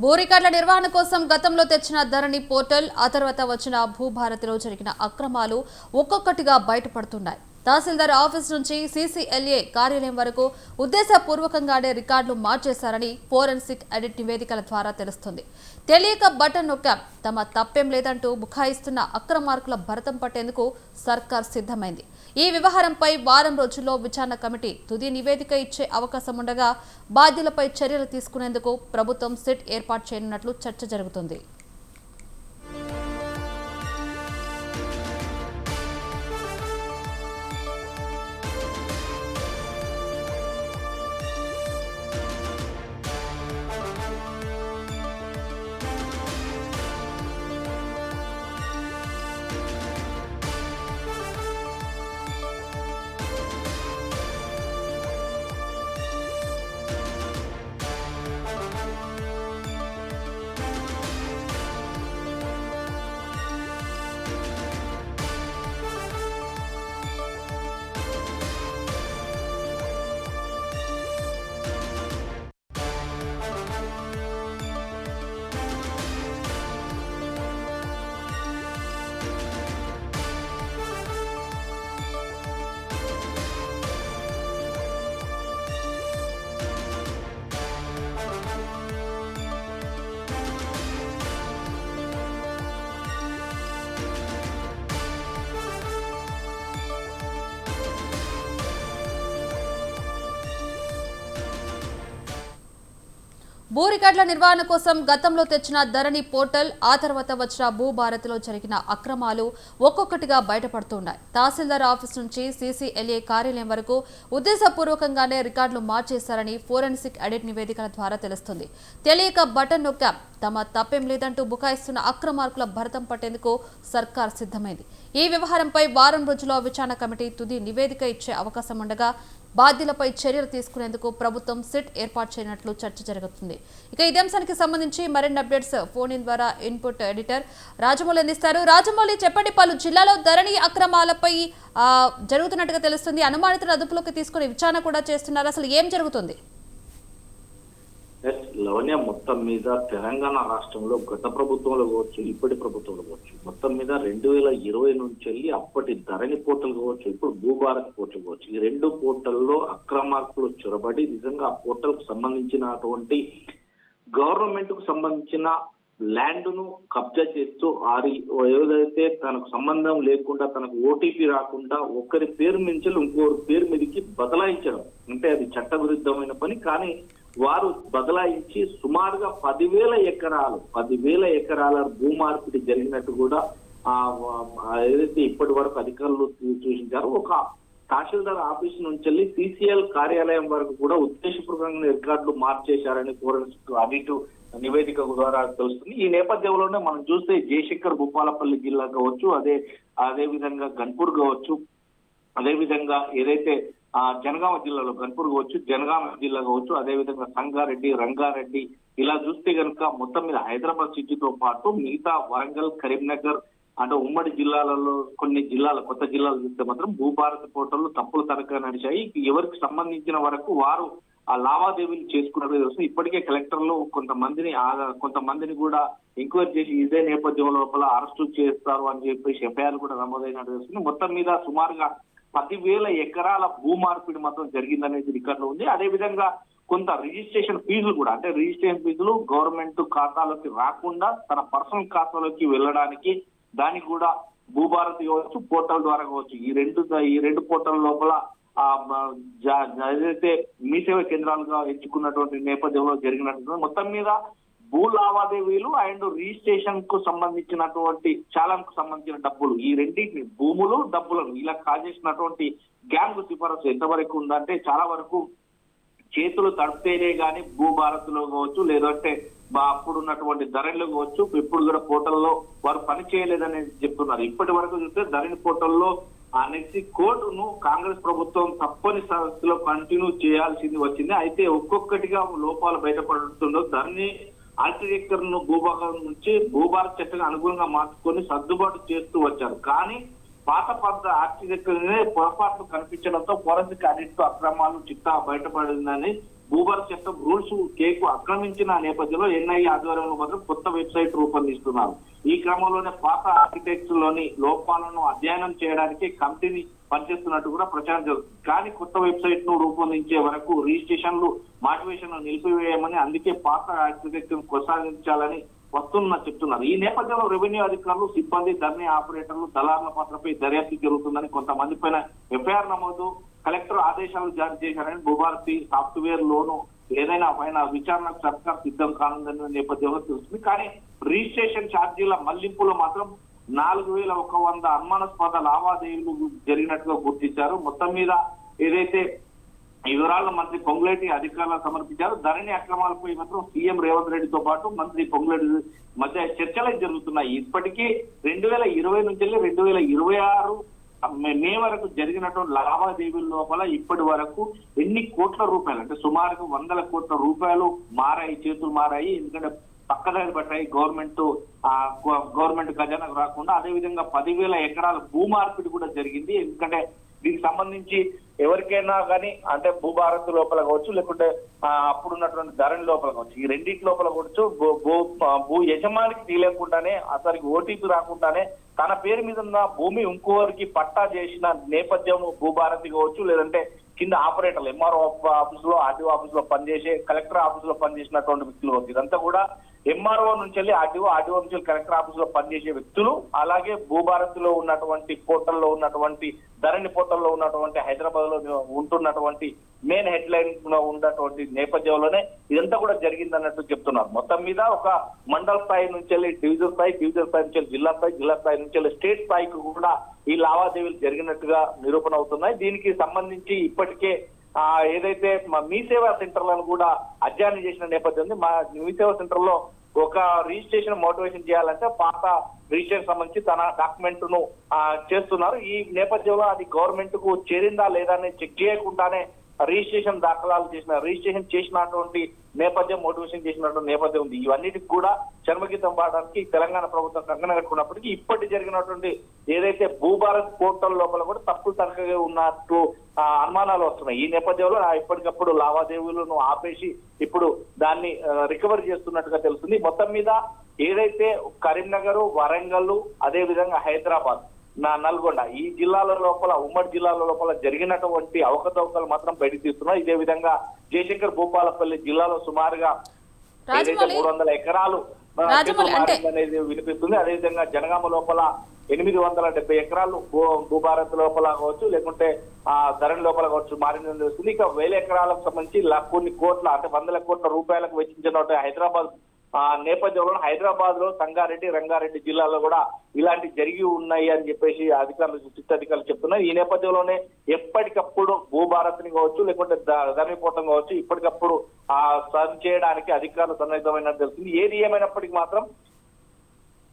భూ రికార్డుల నిర్వహణ కోసం గతంలో తెచ్చిన ధరణి పోర్టల్ ఆ తర్వాత వచ్చిన భూభారతిలో జరిగిన అక్రమాలు ఒక్కొక్కటిగా బయటపడుతున్నాయి. తహసీల్దార్ ఆఫీస్ నుంచి సీసీఎల్ఏ కార్యాలయం వరకు ఉద్దేశపూర్వకంగానే రికార్డులు మార్చేశారని ఫోరెన్సిక్ ఆడిట్ నివేదికల ద్వారా తెలుస్తుంది. తెలియక బటన్ నొక్కాం, తమ తప్పేం లేదంటూ బుకాయిస్తున్న అక్రమార్కుల భరతం పట్టేందుకు సర్కార్ సిద్ధమైంది. ఈ వ్యవహారంపై వారం రోజుల్లో విచారణ కమిటీ తుది నివేదిక ఇచ్చే అవకాశం ఉండగా బాధ్యులపై చర్యలు తీసుకునేందుకు ప్రభుత్వం సిట్ ఏర్పాటు చేయనున్నట్లు చర్చ జరుగుతుంది. భూ రికార్డుల నిర్వహణ కోసం గతంలో తెచ్చిన ధరణి పోర్టల్ ఆ తర్వాత వచ్చిన భూభారతిలో జరిగిన అక్రమాలు ఒక్కొక్కటిగా బయటపడుతున్నాయి. తహసీల్దార్ ఆఫీస్ నుంచి సీసీఎల్ఏ కార్యాలయం వరకు ఉద్దేశపూర్వకంగానే రికార్డులు మార్చేశారని ఫోరెన్సిక్ ఆడిట్ నివేదికల ద్వారా తెలుస్తుంది. తెలియక బటన్ నొక్కాం, తమ తప్పేం లేదంటూ బుకాయిస్తున్న అక్రమార్కుల భరతం పట్టేందుకు సర్కార్ సిద్ధమైంది. ఈ వ్యవహారంపై వారం రోజుల్లో విచారణ కమిటీ తుది నివేదిక ఇచ్చే అవకాశం ఉండగా బాధ్యులపై చర్యలు తీసుకునేందుకు ప్రభుత్వం సిట్ ఏర్పాటు చేయనున్నట్లు చర్చ జరుగుతుంది. ఇక ఇదే అంశానికి సంబంధించి మరిన్ని అప్డేట్స్ ఫోన్ ఇన్ ద్వారా ఇన్పుట్ ఎడిటర్ రాజమౌళి అందిస్తారు. రాజమౌళి, చెప్పండి, పలు జిల్లాలో ధరణి అక్రమాలపై జరుగుతున్నట్టుగా తెలుస్తుంది. అనుమానితుల అదుపులోకి తీసుకుని విచారణ కూడా చేస్తున్నారు. అసలు ఏం జరుగుతుంది? లవణ్య, మొత్తం మీద తెలంగాణ రాష్ట్రంలో గత ప్రభుత్వంలో కావచ్చు, ఇప్పటి ప్రభుత్వంలో కావచ్చు, మొత్తం మీద 2020 నుంచి వెళ్ళి అప్పటి ధరణి పోర్టల్ కావచ్చు, ఇప్పుడు భూభారత్ పోర్టల్ కావచ్చు, ఈ రెండు పోర్టల్లో అక్రమార్కులు చొరబడి నిజంగా ఆ పోర్టల్ కు సంబంధించినటువంటి గవర్నమెంట్ కు సంబంధించిన ల్యాండ్ ను కబ్జా చేస్తూ ఏదైతే తనకు సంబంధం లేకుండా, తనకు ఓటీపీ రాకుండా ఒకరి పేరు నుంచి ఇంకొకరి పేరు మీదకి బదలాయించడం, అంటే అది చట్టవిరుద్ధమైన పని. కానీ వారు బదలాయించి సుమారుగా 10,000 ఎకరాల భూమార్పిడి జరిగినట్టు కూడా ఏదైతే ఇప్పటి వరకు అధికారులు సూచించారో, ఒక తహసీల్దార్ ఆఫీస్ నుంచి వెళ్ళి సీసీఎల్ కార్యాలయం వరకు కూడా ఉద్దేశపూర్వకంగా రికార్డులు మార్చేశారని ఫోరెన్సిక్ ఆడిట్ నివేదిక ద్వారా తెలుస్తుంది. ఈ నేపథ్యంలోనే మనం చూస్తే జయశంకర్ భూపాలపల్లి జిల్లా కావచ్చు, అదే విధంగా గన్పూర్ కావచ్చు, అదే విధంగా ఏదైతే జనగామ జిల్లాలో గన్పూర్ కావచ్చు, జనగామ జిల్లా కావచ్చు, అదే విధంగా సంగారెడ్డి, రంగారెడ్డి, ఇలా చూస్తే కనుక మొత్తం మీద హైదరాబాద్ సిటీతో పాటు మిగతా వరంగల్, కరీంనగర్ అంటే ఉమ్మడి జిల్లాలలో కొన్ని కొత్త జిల్లాలు చూస్తే మాత్రం భూభారతి పోర్టల్ తప్పులు తనఖా నడిచాయి. ఎవరికి సంబంధించిన వరకు వారు ఆ లావాదేవీలు చేసుకున్నట్టు తెలుస్తుంది. ఇప్పటికే కలెక్టర్లు కొంతమందిని కూడా ఎంక్వైరీ చేసి ఇదే నేపథ్యం లోపల అరెస్టు చేస్తారు అని చెప్పేసి ఎఫ్ఐఆర్ కూడా నమోదైనట్టు తెలుస్తుంది. మొత్తం మీద సుమారుగా 10,000 ఎకరాల భూమార్పిడి మాత్రం జరిగిందనేది రికార్డులో ఉంది. అదే విధంగా కొంత రిజిస్ట్రేషన్ ఫీజులు కూడా, అంటే రిజిస్ట్రేషన్ ఫీజులు గవర్నమెంట్ ఖాతాలోకి రాకుండా తన పర్సనల్ ఖాతాలోకి వెళ్ళడానికి, దానికి కూడా భూభారతి కావచ్చు, పోర్టల్ ద్వారా కావచ్చు, ఈ రెండు పోర్టల్ లోపల ఏదైతే మీ సేవ కేంద్రాలుగా ఎంచుకున్నటువంటి నేపథ్యంలో జరిగినట్టు మొత్తం మీద భూ లావాదేవీలు అండ్ రిజిస్ట్రేషన్ కు సంబంధించినటువంటి చాలన్ కు సంబంధించిన డబ్బులు, ఈ రెండింటిని భూములు డబ్బులను ఇలా కాజేసినటువంటి గ్యాంగ్ సిఫారసు ఎంతవరకు ఉందంటే చాలా వరకు చేతులు తడితేనే గానీ భూభారత్లో కావచ్చు, లేదంటే అప్పుడున్నటువంటి ధరణిలో కావచ్చు, ఇప్పుడు కూడా పోర్టల్లో వారు పని చేయలేదని చెప్తున్నారు. ఇప్పటి వరకు చూస్తే ధరణి పోర్టల్లో అనేసి కోర్టును కాంగ్రెస్ ప్రభుత్వం తప్పని స్థితిలో కంటిన్యూ చేయాల్సింది వచ్చింది. అయితే ఒక్కొక్కటిగా లోపాలు బయటపడుతుండో ధరణి ఆర్కిటెక్చర్ ను భూభాగం నుంచి భూభారత్ చట్టానికి అనుగుణంగా మార్చుకొని సర్దుబాటు చేస్తూ వచ్చారు. కానీ పాత ఆర్కిటెక్చర్ పొరపాట్లు కనిపించడంతో ఫోరెన్సిక్ ఆడిట్ అక్రమాలు చిట్టా బయటపడిందని భూభారత్ చట్టం రూల్స్ కేకు ఆక్రమించిన నేపథ్యంలో ఎన్ఐఏ ఆధ్వర్యంలో మాత్రం కొత్త వెబ్సైట్ రూపొందిస్తున్నారు. ఈ క్రమంలోనే పాత ఆర్కిటెక్ట్స్ లోని లోపాలను అధ్యయనం చేయడానికి కమిటీని పనిచేస్తున్నట్టు కూడా ప్రచారం జరుగుతుంది. కానీ కొత్త వెబ్సైట్ ను రూపొందించే వరకు రిజిస్ట్రేషన్లు మోటివేషన్ నిలిపివేయమని, అందుకే పాత ఆర్కిటెక్చర్ కొనసాగించాలని చెప్తున్నారు. ఈ నేపథ్యంలో రెవెన్యూ అధికారులు, సిబ్బంది, ధరణి ఆపరేటర్లు, దళారుల పాత్రపై దర్యాప్తు జరుగుతుందని, కొంతమంది పైన ఎఫ్ఐఆర్ నమోదు, కలెక్టర్ ఆదేశాలు జారీ చేశారని, భూభారతి సాఫ్ట్వేర్ లోను ఏదైనా పైన విచారణకు సర్కార్ సిద్ధం కానుందన్న నేపథ్యంలో తెలుస్తుంది. కానీ రిజిస్ట్రేషన్ ఛార్జీల మళ్లింపులో మాత్రం 4,100 అనుమానాస్పద లావాదేవీలు జరిగినట్టుగా గుర్తించారు. మొత్తం మీద ఏదైతే ఈ వివరాలను మంత్రి పొంగులేటి అధికారులకు సమర్పించారు. ధరణి అక్రమాలపై మాత్రం సీఎం రేవంత్ రెడ్డితో పాటు మంత్రి పొంగులేటి మధ్య చర్చలు జరుగుతున్నాయి. ఇప్పటికీ 2020 నుంచి 2026 మే వరకు జరిగినటువంటి లావాదేవీల లోపల ఇప్పటి వరకు ఎన్ని కోట్ల రూపాయలు అంటే సుమారుగా 100 కోట్ల రూపాయలు మారాయి, చేతులు మారాయి. ఎందుకంటే పక్కదారి పట్టాయి, గవర్నమెంట్ ఖజానాకు రాకుండా. అదేవిధంగా 10,000 ఎకరాల భూ మార్పిడి కూడా జరిగింది. ఎందుకంటే దీనికి సంబంధించి ఎవరికైనా కానీ అంటే భూభారత్ లోపల కావచ్చు, లేకుంటే అప్పుడున్నటువంటి ధరణి లోపల కావచ్చు, ఈ రెండింటి లోపల కావచ్చు, భూ యజమానికి తెలియకుండానే అతనికి ఓటీపీ రాకుండానే తన పేరు మీద ఉన్న భూమి ఇంకోరికి పట్టా చేసిన నేపథ్యం భూభారతి కావచ్చు, లేదంటే కింద ఆపరేటర్లు ఎంఆర్ఓ ఆఫీస్ లో, ఆర్టీఓ ఆఫీస్ లో పనిచేసే, కలెక్టర్ ఆఫీస్ లో పనిచేసినటువంటి వ్యక్తులు కావచ్చు. ఇదంతా కూడా ఎంఆర్ఓ నుంచి వెళ్ళి ఆర్టీఓ నుంచి కలెక్టర్ ఆఫీస్ లో పనిచేసే వ్యక్తులు, అలాగే భూభారత్ లో ఉన్నటువంటి పోర్టల్లో ఉన్నటువంటి ధరణి పోర్టల్లో ఉన్నటువంటి హైదరాబాద్ లో ఉంటున్నటువంటి మెయిన్ హెడ్ లైన్ లో ఉన్నటువంటి నేపథ్యంలోనే ఇదంతా కూడా జరిగిందన్నట్టు చెప్తున్నారు. మొత్తం మీద ఒక మండల స్థాయి నుంచి వెళ్ళి డివిజన్ స్థాయి నుంచి వెళ్ళి జిల్లా స్థాయి నుంచి వెళ్ళి స్టేట్ స్థాయికి కూడా ఈ లావాదేవీలు జరిగినట్టుగా నిరూపణ అవుతున్నాయి. దీనికి సంబంధించి ఇప్పటికే ఏదైతే మీ సేవా సెంటర్లను కూడా అధ్యయనం చేసిన నేపథ్యం ఉంది. మా మీ సేవా సెంటర్ లో ఒక రిజిస్ట్రేషన్ మోటివేషన్ చేయాలంటే పాత రిజిస్ట్రేషన్ సంబంధించి తన డాక్యుమెంట్ ను చేస్తున్నారు. ఈ నేపథ్యంలో అది గవర్నమెంట్ కు చేరిందా లేదా అని చెక్ చేయకుండానే రిజిస్ట్రేషన్ దాఖలాలు రిజిస్ట్రేషన్ చేసినటువంటి నేపథ్యం, మోటివేషన్ చేసినటువంటి నేపథ్యం ఉంది. ఇవన్నిటికి కూడా చర్మగీతం పాడడానికి తెలంగాణ ప్రభుత్వం కంకణం కట్టుకున్నప్పటికీ ఇప్పటి జరిగినటువంటి ఏదైతే భూభారత్ పోర్టల్ లోపల కూడా తప్పులు తనఖగా ఉన్నట్టు అనుమానాలు వస్తున్నాయి. ఈ నేపథ్యంలో ఎప్పటికప్పుడు లావాదేవీలను ఆపేసి ఇప్పుడు దాన్ని రికవర్ చేస్తున్నట్టుగా తెలుస్తుంది. మొత్తం మీద ఏదైతే కరీంనగర్, వరంగల్, అదే విధంగా హైదరాబాద్, నల్గొండ ఈ జిల్లాల లోపల, ఉమ్మడి జిల్లాల లోపల జరిగినటువంటి అవకతవకలు మాత్రం బయటకు తీస్తున్నారు. ఇదే విధంగా జయశంకర్ భూపాలపల్లి జిల్లాలో సుమారుగా 300 ఎకరాలు అనేది వినిపిస్తుంది. అదేవిధంగా జనగామ లోపల 870 ఎకరాలు భూభారత్ లోపల కావచ్చు, లేకుంటే ధరణి లోపల కావచ్చు మారిందని తెలుస్తుంది. ఇక 1000 ఎకరాలకు సంబంధించి కొన్ని కోట్ల అంటే 100 కోట్ల రూపాయలకు వెచ్చించిన హైదరాబాద్ నేపథ్యంలో హైదరాబాద్ లో సంగారెడ్డి, రంగారెడ్డి జిల్లాలో కూడా ఇలాంటి జరిగి ఉన్నాయి అని చెప్పేసి అధికారులు చెప్తున్నారు. ఈ నేపథ్యంలోనే ఎప్పటికప్పుడు భూభారత్ని కావచ్చు, లేకుంటే ధరణి పోవటం కావచ్చు, ఇప్పటికప్పుడు సర్వ్ చేయడానికి అధికారులు సన్నిహితమైనట్టు తెలుస్తుంది. ఏది ఏమైనప్పటికీ మాత్రం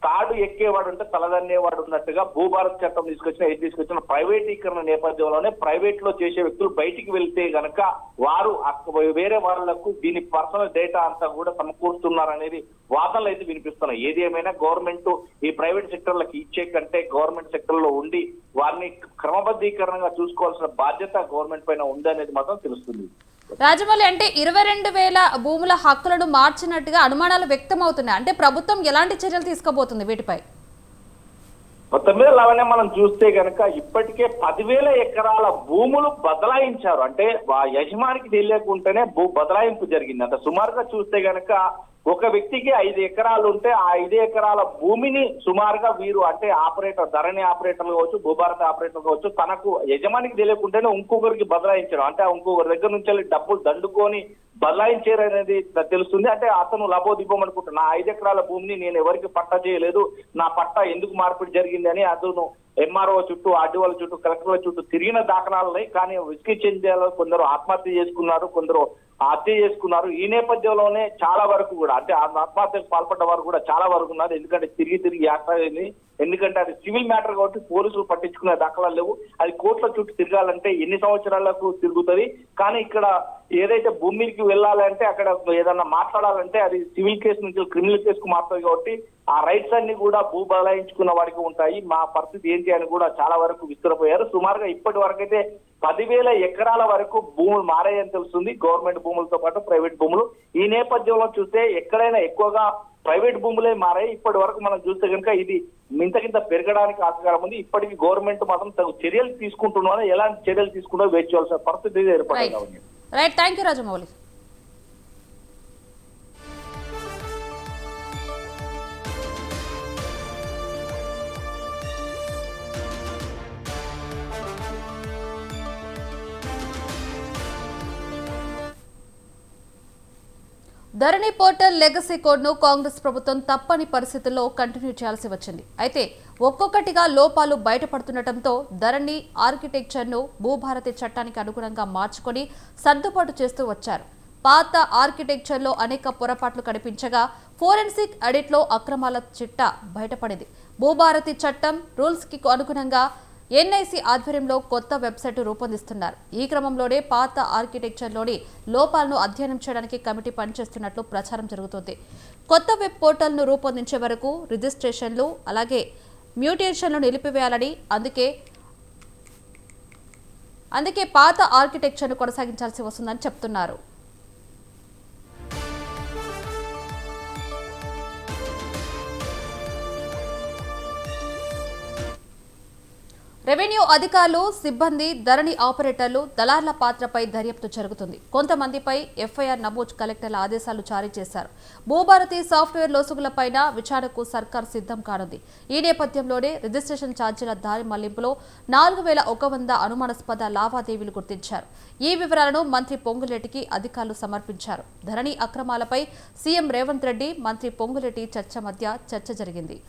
తాడు ఎక్కేవాడు అంటే తలదన్నేవాడు ఉన్నట్టుగా భూభారత్ చట్టం తీసుకొచ్చిన ప్రైవేటీకరణ నేపథ్యంలోనే ప్రైవేట్ లో చేసే వ్యక్తులు బయటికి వెళ్తే గనక వారు వేరే వాళ్ళకు దీని పర్సనల్ డేటా అంతా కూడా సమకూరుస్తున్నారనేది వాదనలు అయితే వినిపిస్తున్నాయి. ఏది ఏమైనా గవర్నమెంట్ ఈ ప్రైవేట్ సెక్టర్లకు ఇచ్చే కంటే గవర్నమెంట్ సెక్టర్ లో ఉండి వారిని క్రమబద్ధీకరణగా చూసుకోవాల్సిన బాధ్యత గవర్నమెంట్ పైన ఉంది అనేది మాత్రం తెలుస్తుంది. రాజమౌళి, అంటే 22,000 భూముల హక్కులను మార్చినట్టుగా అనుమానాలు వ్యక్తం అవుతున్నాయి. అంటే ప్రభుత్వం ఎలాంటి చర్యలు తీసుకోబోతుంది వీటిపై? మొత్తం మీద లావనే మనం చూస్తే కనుక ఇప్పటికే 10,000 ఎకరాల భూములు బదలాయించారు. అంటే యజమానికి తెలియకుండానే భూ బదలాయింపు జరిగింది. అంటే సుమారుగా చూస్తే కనుక ఒక వ్యక్తికి 5 ఎకరాలు ఉంటే ఆ 5 ఎకరాల భూమిని సుమారుగా వీరు అంటే ఆపరేటర్, ధరణి ఆపరేటర్లు కావచ్చు, భూభారత ఆపరేటర్లు కావచ్చు, తనకు యజమానికి తెలియకుండానే ఇంకొకరికి బదలాయించడం, అంటే ఇంకొకరి దగ్గర నుంచి డబ్బులు దండుకొని బదలాయించారు అనేది తెలుస్తుంది. అంటే అతను లబోదిబ్బం అనుకుంటున్నా, నా 5 ఎకరాల భూమిని నేను ఎవరికి పట్టా చేయలేదు, నా పట్టా ఎందుకు మార్పిడి జరిగింది అని అతను ఎంఆర్ఓ చుట్టూ, ఆర్డీఓల చుట్టూ, కలెక్టర్ల చుట్టూ తిరిగిన దాఖలాలున్నాయి. కానీ విసిగి చెందేలో కొందరు ఆత్మహత్య చేసుకున్నారు, కొందరు హత్య చేసుకున్నారు. ఈ నేపథ్యంలోనే చాలా వరకు కూడా అంటే ఆత్మహత్యకు పాల్పడ్డ వారు కూడా చాలా వరకు ఉన్నారు. ఎందుకంటే తిరిగి యాత్ర, ఎందుకంటే అది సివిల్ మ్యాటర్ కాబట్టి పోలీసులు పట్టించుకునే దాఖలాలు లేవు. అది కోర్టుల చుట్టూ తిరగాలంటే ఎన్ని సంవత్సరాలకు తిరుగుతుంది. కానీ ఇక్కడ ఏదైతే భూమికి వెళ్ళాలంటే అక్కడ ఏదన్నా మాట్లాడాలంటే అది సివిల్ కేసు నుంచి క్రిమినల్ కేసుకు మారుతుంది కాబట్టి ఆ రైట్స్ అన్ని కూడా భూ బదలాయించుకున్న వారికి ఉంటాయి. మా పరిస్థితి ఏంటి అని కూడా చాలా వరకు విస్తురపోయారు. సుమారుగా ఇప్పటి వరకు అయితే 10,000 ఎకరాల వరకు భూములు మారాయని తెలుస్తుంది. గవర్నమెంట్ భూములతో పాటు ప్రైవేట్ భూములు. ఈ నేపథ్యంలో చూస్తే ఎక్కడైనా ఎక్కువగా ప్రైవేట్ భూములే మారాయి. ఇప్పటి వరకు మనం చూస్తే కనుక ఇది ఇంతకింత పెరగడానికి ఆస్కారం ఉంది. ఇప్పటికీ గవర్నమెంట్ మాత్రం తగు చర్యలు తీసుకుంటున్నారో, ఎలాంటి చర్యలు తీసుకుంటూ వేచి చూడాల్సిన పరిస్థితి ఏర్పడింది. Right, thank you Rajamouli. Dharani portal legacy కోడ్ను కాంగ్రెస్ ప్రభుత్వం తప్పని పరిస్థితుల్లో కంటిన్యూ చేయాల్సి వచ్చింది. అయితే ఒక్కొక్కటిగా లోపాలు బయటపడుతుండటంతో ధరణి ఆర్కిటెక్చర్ను భూభారతి చట్టానికి అనుగుణంగా మార్చుకొని సర్దుబాటు చేస్తూ వచ్చారు. పాత ఆర్కిటెక్చర్లో అనేక పొరపాట్లు కనిపించగా ఫోరెన్సిక్ ఆడిట్లో అక్రమాల చిట్టా బయటపడింది. భూభారతి చట్టం రూల్స్కి అనుగుణంగా ఎన్ఐసి ఆధ్వర్యంలో కొత్త వెబ్సైట్ రూపొందిస్తున్నారు. ఈ క్రమంలోనే పాత ఆర్కిటెక్చర్లోని లోపాలను అధ్యయనం చేయడానికి కమిటీ పనిచేస్తున్నట్లు ప్రచారం జరుగుతోంది. కొత్త వెబ్ పోర్టల్ను రూపొందించే వరకు రిజిస్ట్రేషన్లు అలాగే మ్యూటేషన్లు నిలిపివేయాలని, అందుకే పాత ఆర్కిటెక్చర్ను కొనసాగించాల్సి వస్తుందని చెప్తున్నారు. రెవెన్యూ అధికారులు, సిబ్బంది, ధరణి ఆపరేటర్లు, దళార్ల పాత్రపై దర్యాప్తు జరుగుతుంది. కొంతమందిపై ఎఫ్ఐఆర్ నమోదు కలెక్టర్ల ఆదేశాలు జారీ చేశారు. భూభారతి సాఫ్ట్వేర్ లోసుగులపైన విచారణకు సర్కార్ సిద్ధం కానుంది. ఈ నేపథ్యంలోనే రిజిస్ట్రేషన్ ఛార్జీల దారి మళ్లింపులో 4,100 అనుమానాస్పద లావాదేవీలు గుర్తించారు. ఈ వివరాలను మంత్రి పొంగులేటికి అధికారులు సమర్పించారు. ధరణి అక్రమాలపై సీఎం రేవంత్ రెడ్డి, మంత్రి పొంగులేటి మధ్య చర్చ జరిగింది.